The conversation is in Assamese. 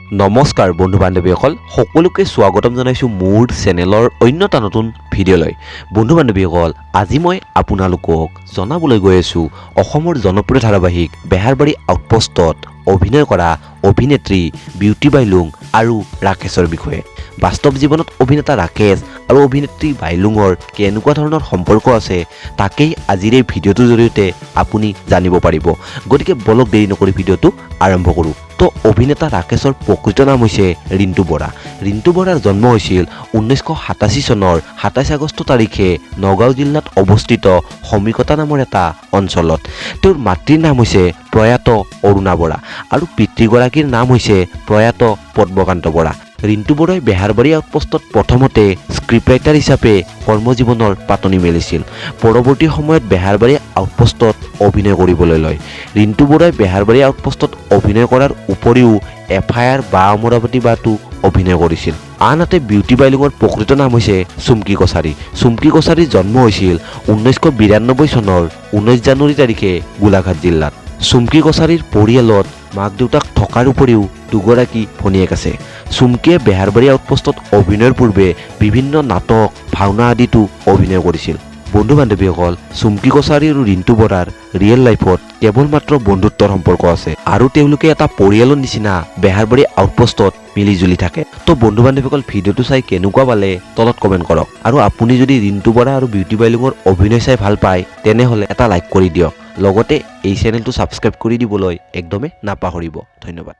নমস্কাৰ বন্ধু বান্ধৱীসকল সকলোকে স্বাগতম জনাইছো মোৰ চেনেলৰ অন্য এটা নতুন ভিডিঅ'লৈ। বন্ধু বান্ধৱীসকল আজি মই আপোনালোকক জনাবলৈ গৈ আছো অসমৰ জনপ্ৰিয় ধাৰাবাহিক বেহাৰবাৰী আউটপোষ্টত অভিনয় কৰা অভিনেত্ৰী বিউটি বাইলুং আৰু ৰাকেশৰ বিষয়ে। বাস্তৱ জীৱনত অভিনেতা ৰাকেশ আৰু অভিনেত্ৰী বাইলুঙৰ কেনেকুৱা ধৰণৰ সম্পৰ্ক আছে তাকেই আজিৰ এই ভিডিঅ'টোৰ জৰিয়তে আপুনি জানিব পাৰিব। গতিকে বলক দেৰি নকৰি ভিডিঅ'টো আৰম্ভ কৰোঁ। তো অভিনেতা ৰাকেশৰ প্ৰকৃত নাম হৈছে ৰিণ্টু বৰা। ৰিণ্টু বৰাৰ জন্ম হৈছিল 1987 চনৰ 27 আগষ্ট তাৰিখে নগাঁও জিলাত অৱস্থিত সমীকতা নামৰ এটা অঞ্চলত। তেওঁৰ মাতৃৰ নাম হৈছে প্ৰয়াত অৰুণা বৰা আৰু পিতৃগৰাকীৰ নাম হৈছে প্ৰয়াত পদ্মকান্ত বৰা। ৰিণ্টু বৰাই বেহাৰবাৰী আউটপোষ্টত প্ৰথমতে স্ক্ৰিপ্ট ৰাইটাৰ হিচাপে কৰ্মজীৱনৰ পাতনি মেলিছিল। পৰৱৰ্তী সময়ত বেহাৰবাৰী আউটপোষ্টত অভিনয় কৰিবলৈ লয়। ৰিণ্টু বৰাই বেহাৰবাৰী আউটপোষ্টত অভিনয় কৰাৰ উপৰিও FIR বা অমৰাৱতী বাতো অভিনয় কৰিছিল। আনহাতে বিউটি বাইলুঙৰ প্ৰকৃত নাম হৈছে চুমকি কছাৰী। চুমকি কছাৰীৰ জন্ম হৈছিল 1992 চনৰ 19 জানুৱাৰী তাৰিখে গোলাঘাট জিলাত। চুমকি কছাৰীৰ পৰিয়ালত মাক দেউতাক থকাৰ উপৰিও দুগৰাকী ভনীয়েক আছে। চুমকিয়ে বেহাৰবাৰী আউটপোষ্টত অভিনয়ৰ পূৰ্বে বিভিন্ন নাটক ভাওনা আদিতো অভিনয় কৰিছিল। বন্ধু বান্ধৱীসকল চুমকি কছাৰী আৰু ৰিণ্টু বৰাৰ ৰিয়েল লাইফত কেৱল মাত্ৰ বন্ধুত্বৰ সম্পৰ্ক আছে আৰু তেওঁলোকে এটা পৰিয়ালৰ নিচিনা বেহাৰবাৰী আউটপোষ্টত মিলিজুলি থাকে। তো বন্ধু বান্ধৱীসকল ভিডিঅ'টো চাই কেনেকুৱা পালে তলত কমেণ্ট কৰক আৰু আপুনি যদি ৰিণ্টু বৰা আৰু বিউটি বাইলুঙৰ অভিনয় চাই ভাল পায় তেনেহ'লে এটা লাইক কৰি দিয়ক। লগতে এই চেনেলটো ছাবস্ক্ৰাইব কৰি দিবলৈ একদমেই নাপাহৰিব। ধন্যবাদ।